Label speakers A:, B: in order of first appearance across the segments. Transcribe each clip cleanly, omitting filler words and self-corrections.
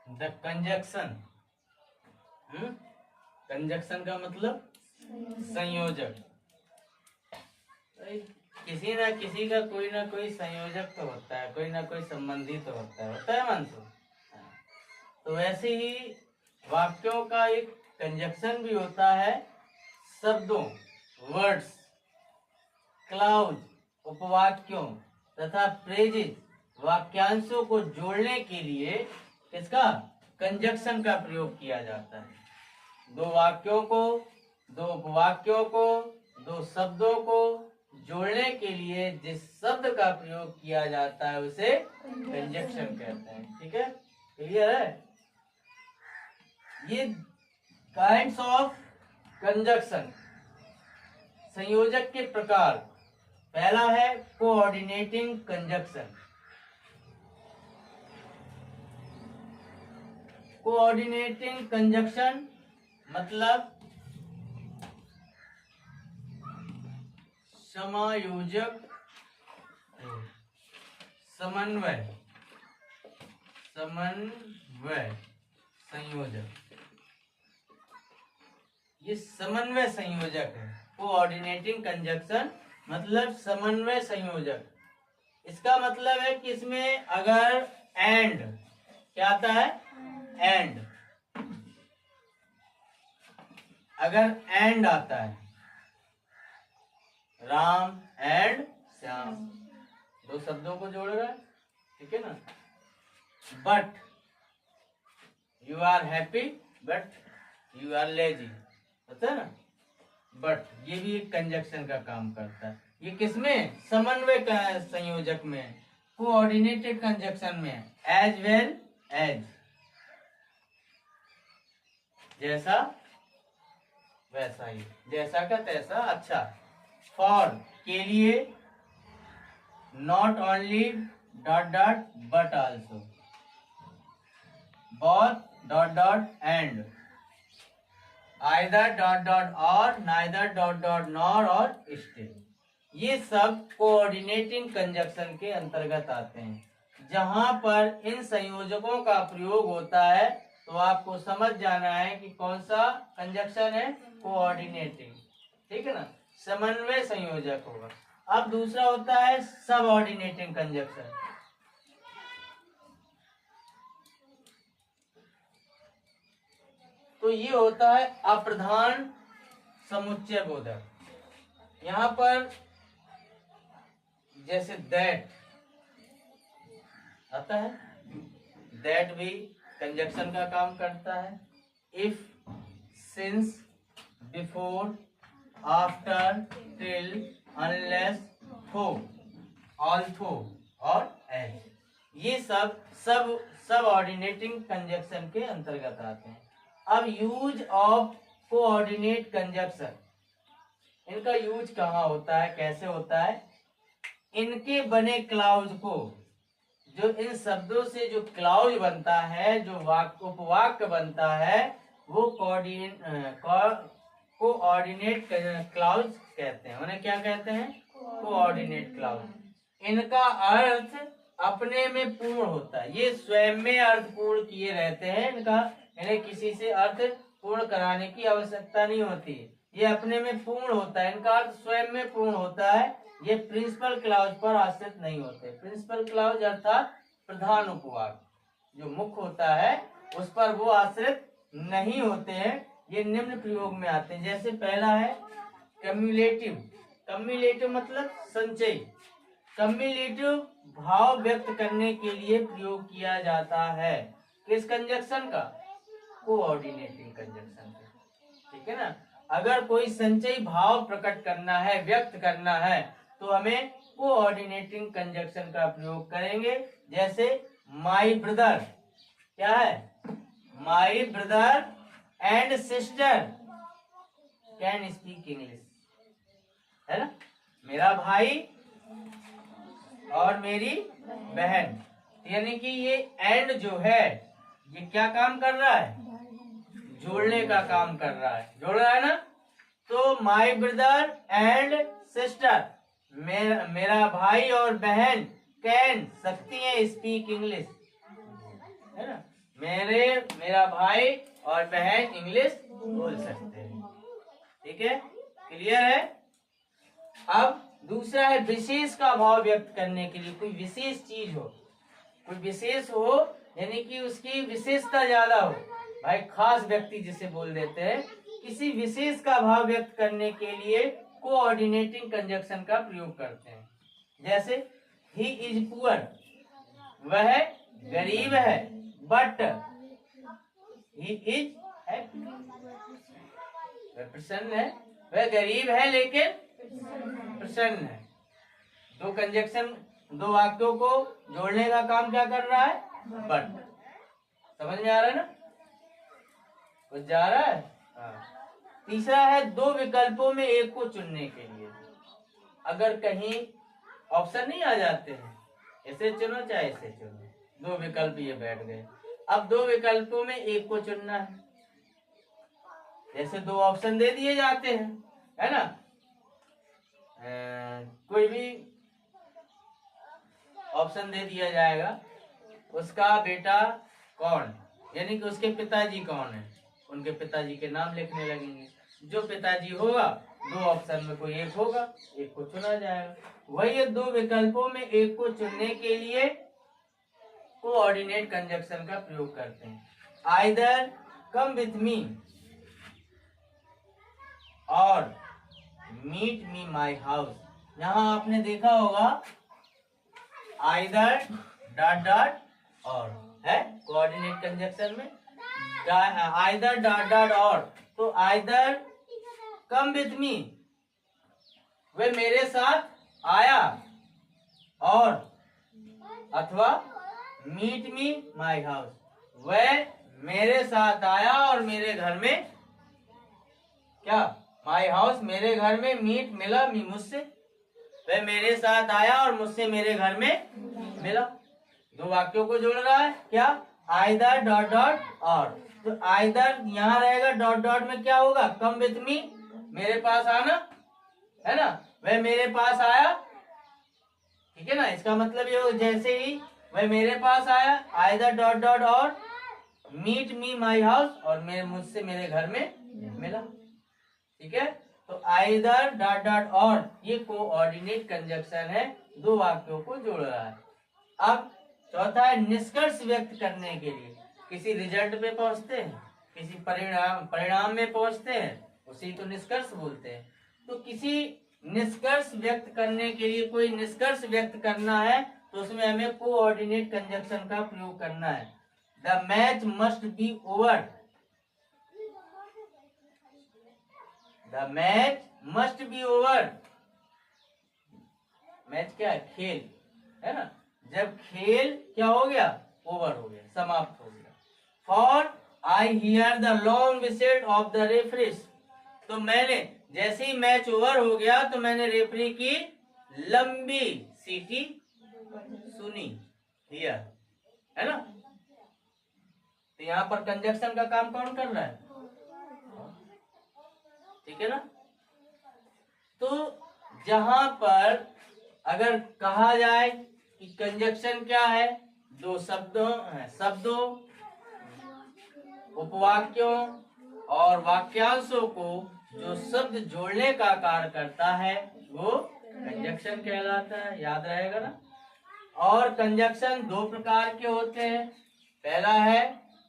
A: The conjunction, conjunction का मतलब संयोजक। किसी ना किसी का कोई ना कोई संयोजक तो होता है, कोई ना कोई संबंधी तो होता है मंसू। तो वैसे ही वाक्यों का एक कंजक्शन भी होता है। शब्दों, वर्ड्स, क्लाउज, उपवाक्यों तथा फ्रेजेस, वाक्यांशों को जोड़ने के लिए इसका कंजक्शन का प्रयोग किया जाता है। दो वाक्यों को, दो उपवाक्यों को, दो शब्दों को जोड़ने के लिए जिस शब्द का प्रयोग किया जाता है उसे कंजक्शन कहते हैं। ठीक है, क्लियर है? ये काइंड्स ऑफ कंजक्शन, संयोजक के प्रकार। पहला है कोऑर्डिनेटिंग कंजक्शन। कोऑर्डिनेटिंग कंजक्शन मतलब समायोजक, समन्वय, समन्वय संयोजक। ये समन्वय संयोजक है। कोऑर्डिनेटिंग कंजक्शन मतलब समन्वय संयोजक। इसका मतलब है कि इसमें अगर एंड, क्या आता है? एंड, अगर एंड आता है, राम एंड श्याम, दो शब्दों को जोड़ रहा है, ठीक है ना। But you are happy but you are lazy, पता है ना। बट ये भी एक कंजक्शन का काम करता है। ये किसमें? समन्वय का संयोजक में, कोऑर्डिनेटेड कंजक्शन में। एज वेल एज, जैसा वैसा ही, जैसा का तैसा, अच्छा। फॉर, के लिए। Not only dot dot but also. Both dot dot and. Either dot dot और, नाइदर डॉट डॉट नॉर और स्टिल। ये सब कोऑर्डिनेटिंग कंजक्शन के अंतर्गत आते हैं। जहां पर इन संयोजकों का प्रयोग होता है तो आपको समझ जाना है कि कौन सा कंजक्शन है? कोऑर्डिनेटिंग, ठीक है ना, समन्वय संयोजक होगा। अब दूसरा होता है सबऑर्डिनेटिंग कंजक्शन। तो ये होता है अप्रधान समुच्चय बोधक। यहां पर जैसे दैट आता है, दैट भी कंजक्शन का काम करता है। If, since, before, after, till, unless, थो, ऑल्थो और एज, ये सब ऑर्डिनेटिंग कंजक्शन के अंतर्गत आते हैं। अब यूज ऑफ कोऑर्डिनेट कंजक्शन, इनका यूज कहाँ होता है, कैसे होता है? इनके बने क्लाउज को, जो इन शब्दों से जो क्लाउज बनता है, जो उपवाक्य बनता है, वो कोऑर्डिनेट क्लाउज कहते हैं। उन्हें क्या कहते हैं? Coordinate clause. इनका अर्थ अपने में पूर्ण होता है। ये स्वयं में अर्थ पूर्ण किए रहते हैं। इन्हें किसी से अर्थ पूर्ण कराने की आवश्यकता नहीं होती। ये अपने में पूर्ण होता है, इनका अर्थ स्वयं में पूर्ण होता है। ये प्रिंसिपल क्लाउज पर आश्रित नहीं होते। प्रिंसिपल क्लाउज अर्थात प्रधान उपवाक्य जो मुख्य होता है उस पर वो आश्रित नहीं होते हैं। ये निम्न प्रयोग में आते हैं। जैसे पहला है कम्युलेटिव। कम्युलेटिव मतलब संचय। कम्युलेटिव भाव व्यक्त करने के लिए प्रयोग किया जाता है। किस कंजक्शन का? कोऑर्डिनेटिंग कंजक्शन का, ठीक है ना। अगर कोई संचयी भाव प्रकट करना है, व्यक्त करना है, तो हमें कोऑर्डिनेटिंग कंजक्शन का प्रयोग करेंगे। जैसे माई ब्रदर, क्या है? My brother and sister can speak English, है ना। मेरा भाई और मेरी बहन, यानी कि ये एंड जो है ये क्या काम कर रहा है? जोड़ने का काम कर रहा है, जोड़ रहा है ना। तो माई ब्रदर एंड सिस्टर, मेरा भाई और बहन कैन, सकती है, स्पीक इंग्लिश, है ना। मेरा भाई और बहन इंग्लिश बोल सकते हैं। ठीक है, क्लियर है। अब दूसरा है विशेष का भाव व्यक्त करने के लिए, कोई विशेष चीज हो, कोई विशेष हो, यानी कि उसकी विशेषता ज्यादा हो, भाई खास व्यक्ति जिसे बोल देते हैं, किसी विशेष का भाव व्यक्त करने के लिए कोऑर्डिनेटिंग कंजक्शन का प्रयोग करते हैं। जैसे ही इज पुअर, वह गरीब है, बट ही इज हैप्पी, वह प्रसन्न है, वह गरीब है लेकिन प्रसन्न है। दो कंजक्शन, दो वाक्यों को जोड़ने का काम क्या कर रहा है, बट। समझ में आ रहा है ना, कुछ जा रहा है। हाँ। तीसरा है दो विकल्पों में एक को चुनने के लिए, अगर कहीं ऑप्शन नहीं आ जाते हैं, ऐसे चुनो चाहे ऐसे चुनो, दो विकल्प ये बैठ गए। अब दो विकल्पों में एक को चुनना है, जैसे दो ऑप्शन दे दिए जाते हैं, है ना। कोई भी ऑप्शन दे दिया जाएगा, उसका बेटा कौन, यानी कि उसके पिताजी कौन है, उनके पिताजी के नाम लिखने लगेंगे। जो पिताजी होगा, दो ऑप्शन में कोई एक होगा, एक को चुना जाएगा। वही दो विकल्पों में एक को चुनने के लिए कोऑर्डिनेट कंजक्शन का प्रयोग करते हैं। आइदर कम विथ मी और मीट मी माई हाउस। यहां आपने देखा होगा आइदर डॉट डॉट और है कोऑर्डिनेट कंजक्शन में, आइदर डॉट डॉट और, तो आइदर कम विथ मी, वह मेरे साथ आया, और अथवा मीट मी माई हाउस, वह मेरे साथ आया और मेरे घर में क्या, माई हाउस मेरे घर में, मीट मिला मुझसे, वह मेरे साथ आया और मुझसे मेरे घर में मिला। दो वाक्यों को जोड़ रहा है क्या, आइदर डॉट डॉट और। तो आइदर यहाँ रहेगा, डॉट डॉट में क्या होगा, कम विथ मी, मेरे पास आना, है ना, वह मेरे पास आया। ठीक है ना, इसका मतलब ये हो, जैसे ही वह मेरे पास आया, आइदर डॉट डॉट और मीट मी माई हाउस, और मुझसे मेरे घर में मिला। ठीक है, तो आइदर डॉट डॉट और ये कोऑर्डिनेट कंजक्शन है, दो वाक्यों को जोड़ रहा है। अब चौथा है निष्कर्ष व्यक्त करने के लिए, किसी रिजल्ट पे पहुंचते हैं, किसी परिणाम में पहुंचते हैं, उसी को निष्कर्ष बोलते हैं। तो किसी निष्कर्ष व्यक्त करने के लिए, कोई निष्कर्ष व्यक्त करना है, तो उसमें हमें कोऑर्डिनेट कंजक्शन का प्रयोग करना है। The match must be over, the match must be over. Match क्या है, खेल, है ना। जब खेल क्या हो गया, ओवर हो गया, समाप्त हो गया। For I hear the long whistle of the referees, तो मैंने जैसे ही मैच ओवर हो गया, तो मैंने रेफरी की लंबी सीटी सुनी, हियर, है ना। तो यहाँ पर कंजक्शन का काम कौन कर रहा है, ठीक है ना। तो जहां पर अगर कहा जाए कि कंजक्शन क्या है, दो शब्दों उपवाक्यों और वाक्यांशों को जो शब्द जोड़ने का कार्य करता है, वो कंजक्शन कहलाता है, याद रहेगा ना। और कंजक्शन दो प्रकार के होते हैं, पहला है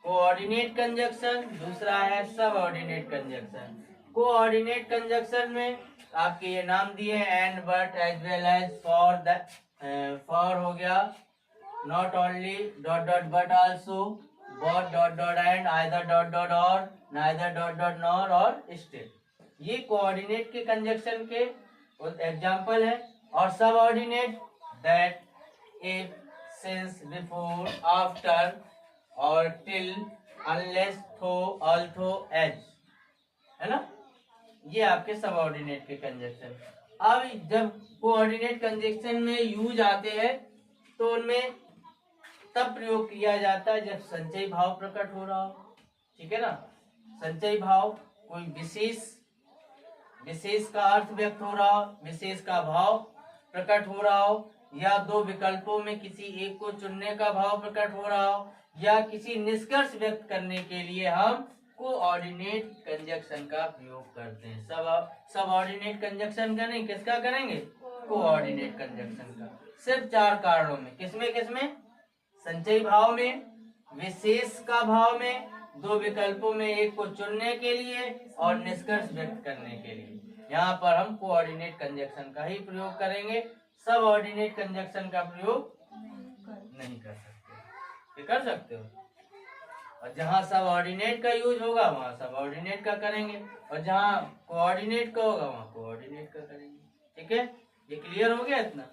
A: कोऑर्डिनेट कंजक्शन, दूसरा है सबऑर्डिनेट कंजक्शन। कोऑर्डिनेट कंजक्शन में आपके ये नाम दिए, and, but, as well as, for, the, for हो गया, not only, dot dot but also, both dot dot and, either dot dot और, नाइदर डॉट डॉट नॉर और स्टिल। ये कोऑर्डिनेट के कंजक्शन के एग्जाम्पल है। और subordinate, that, if, since, before, after और till, unless, though, although, as, है ना। ये आपके सबऑर्डिनेट के कंजक्शन। अब जब कोऑर्डिनेट कंजक्शन में यूज आते हैं, तो उनमें तब प्रयोग किया जाता है जब संचयी भाव प्रकट हो रहा हो, ठीक है ना। संचयी भाव कोई विशेष का अर्थ व्यक्त हो रहा हो, विशेष का भाव प्रकट हो रहा हो, या दो विकल्पों में किसी एक को चुनने का भाव प्रकट हो रहा हो, या किसी निष्कर्ष व्यक्त करने के लिए हम कोऑर्डिनेट कंजक्शन का प्रयोग करते हैं। सबऑर्डिनेट कंजक्शन का नहीं, किसका करेंगे? कोऑर्डिनेट कंजक्शन का। सिर्फ 4 कारणों में। किसमें? संचयी भाव में, विशेष का भाव में, दो विकल्पों में एक को चुनने के लिए और निष्कर्ष व्यक्त करने के लिए। यहाँ पर हम कोऑर्डिनेट कंजक्शन का ही प्रयोग करेंगे, सबऑर्डिनेट कंजक्शन का प्रयोग नहीं कर सकते। ये कर सकते हो, और जहाँ सबऑर्डिनेट का यूज होगा वहाँ सबऑर्डिनेट का करेंगे, और जहाँ कोऑर्डिनेट का होगा वहाँ कोऑर्डिनेट का करेंगे। ठीक है, ये क्लियर हो गया इतना?